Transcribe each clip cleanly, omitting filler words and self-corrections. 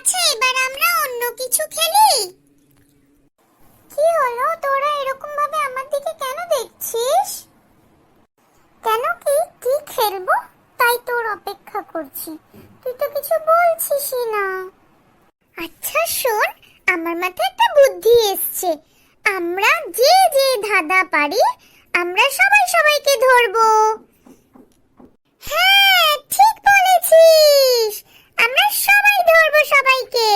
আচ্ছা, এবার আমরা অন্য কিছু খেলি। কি হলো, তোরা এরকম ভাবে আমার দিকে কেন দেখছিস? কেন, কি কি খেলবো তাই তোর অপেক্ষা করছি, তুই তো কিছু বলছিসই না। আচ্ছা শোন, আমার মাথায় একটা বুদ্ধি এসছে। আমরা যে যে ধাঁধা পারি আমরা সবাই সবাইকে ধরবো। হ্যাঁ, ঠিক বলেছিস, আমরা সবাই ধরবো সবাইকে।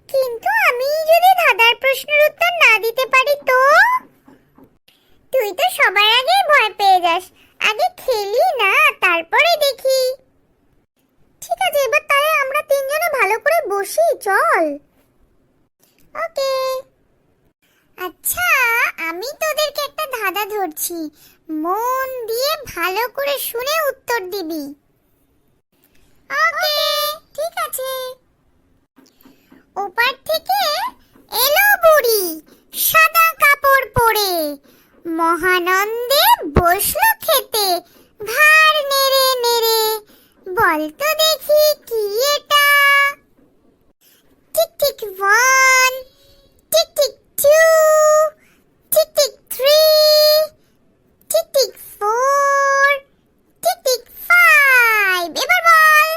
কিন্তু আমি যদি ধাঁধার প্রশ্নের উত্তর না দিতে পারি তো? তুই তো সবার আগে ভয় পেয়ে যাস, আগে খেলি না তারপরে দেখি। ঠিক আছে, এবার তাহলে আমরা তিনজনে ভালো করে বসি, চল। ওকে। আচ্ছা, আমি তোদেরকে একটা ধাঁধা ধরছি, মন দিয়ে ভালো করে শুনে উত্তর দিবি। ওকে, ঠিক আছে। ওপার থেকে এলো বুড়ি সাদা কাপড় পরে, মহানন্দে বসলো খেতে ঘাড় নেড়ে নেড়ে। বল তো দেখি কি এটা? Tick tick 1, tick tick 2, tick tick 3, tick tick 4, tick tick 5। এবার বল।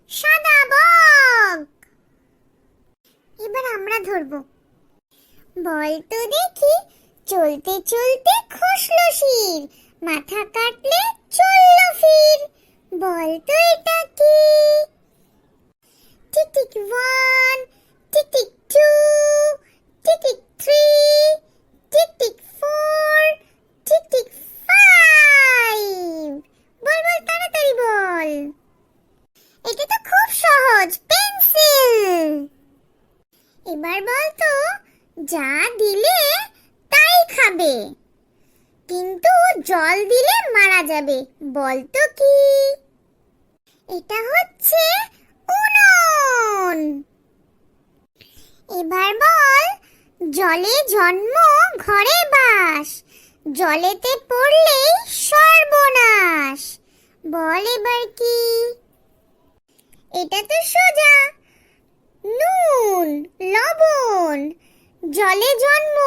সাদা বক। এবার আমরা ধরবো। বল তো দেখি, চলতে চলতে খসলো শির, মাথা কাটলে চললো ফির। বল তো এটা কি? Tick tick 1, tick tick 2, tick tick 3, tick tick 4, tick tick 5। বল বল, তাড়াতাড়ি বল। এটা তো খুব সহজ, পেন্সিল। এবার বল তো, যা দিলে তাই খাবে, কিন্তু জল দিলে মারা যাবে। বল তো কি? এটা হচ্ছে উনুন। এবার বল, জলে জন্ম ঘরে বাস, জলেতে পড়লেই সর্বনাশ। বল এবার কি? এটা তো সোজা, নুন, লবণ। জলে জন্ম,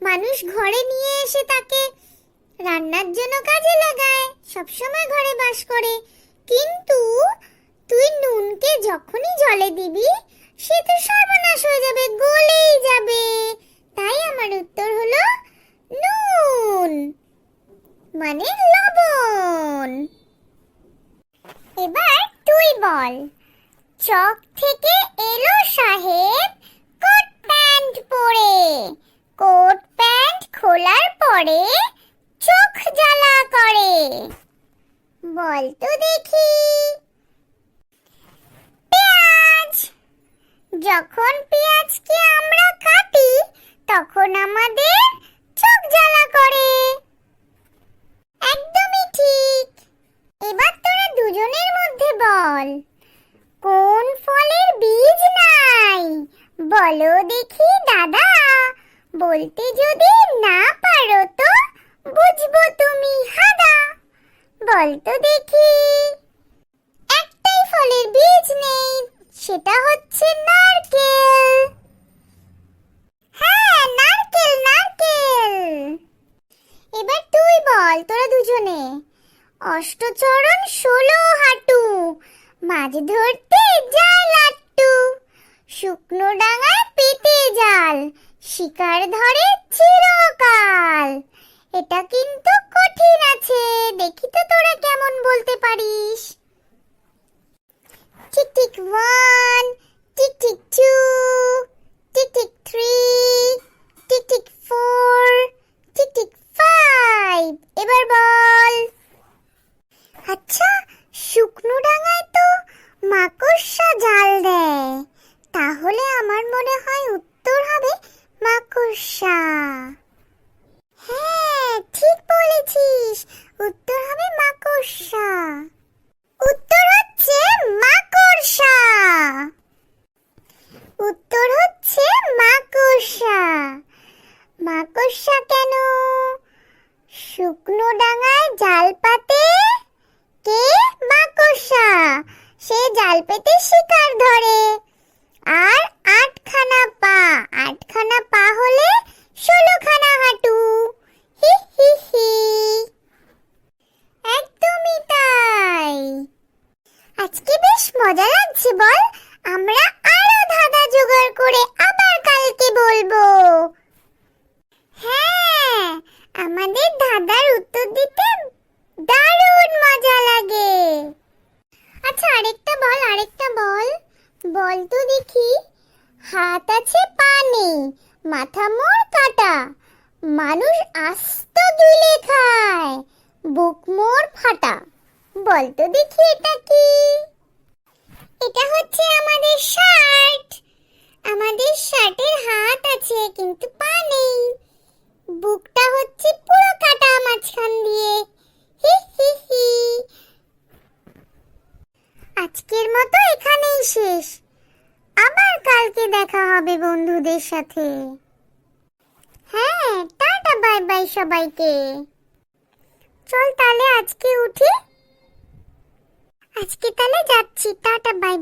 মানুষ ঘরে নিয়ে এসে তাকে রান্নার জন্য কাজে লাগায়, সবসময় ঘরে বাস করে। কিন্তু তুই নুনকে যখনই জলে দিবি সে তো সর্বনাশ হয়ে যাবে, গলেই যাবে। তাই আমার উত্তর হলো নুন, মানে লবণ। এবার তুই বল। চক থেকে এলো সাহেব কোট প্যান্ট পরে, কোট প্যান্ট খোলার পরে চোখ জ্বালা করে। বল তো দেখি? পেঁয়াজ। যখন পেঁয়াজকে আমরা কাটি তখন আমাদের চোখ জ্বালা করে। একদমই ঠিক। এবার তোরা দুজনের মধ্যে বল, কোন ফলের বীজ নাই? বলো দেখি দাদা, বলতে যদি না পারো তো বুঝবো তুমি হাদা। বল তো দেখি? একটাই ফলের বীজ নেই, সেটা হচ্ছে নারকেল। হ্যাঁ, নারকেল নারকেল। এবার তুই বল, তোরা দুজনে। অষ্টচরণ 16 হাঁটু, মাছ ধরতে যায় লাট্টু, শুকনো ডাঙায় পেতে জাল, শিকার ধরে চিরকাল। এটা কিন্তু কঠিন আছে, দেখি তো তোরা কেমন বলতে পারিস। Tick tick 1, tick tick 2, tick tick 3, tick tick 4, tick tick 5। এবার বল। আচ্ছা, শুকনো ডাঙায় তো মাকড়সা জাল দেয়, তাহলে আমার মনে হয় উত্তর হবে মাকড়সা। হ্যাঁ, ঠিক বলেছিস, উত্তর হবে মাকড়সা। উত্তর হচ্ছে মাকড়সা। কার ধরে? আর আটখানা পা, আটখানা পা হলে 16খানা হাঁটু। হি হি হি। একদমই তাই। আজকে বেশ মজা লাগছে বল? আমরা আরো ধাঁধা জোগাড় করে আবার কালকে বলবো। হ্যাঁ, আমাদের ধাঁধার উত্তর দিতে দারুণ মজা লাগে। আচ্ছা আরেকটা বল, আরেকটা বল। বল তো দেখি। হাত আছে পা নেই, মাথা মোর কাটা, মানুষ আস্ত গিলে খায়, বুক মোর ফাটা। বল তো দেখি এটা কি? এটা হচ্ছে আমাদের শার্ট। আমাদের শার্টের হাত আছে কিন্তু পা নেই, বুকটা হচ্ছে পুরো কাটা মাঝখান দিয়ে। হি হি হি। আজকের মতো এখানেই শেষ। আবার কালকে দেখা হবে বন্ধুদের সাথে। হ্যাঁ, টাটা বাই বাই সবাইকে। চল তাহলে আজকে উঠি। আজকে তাহলে যাচ্ছি, টাটা বাই।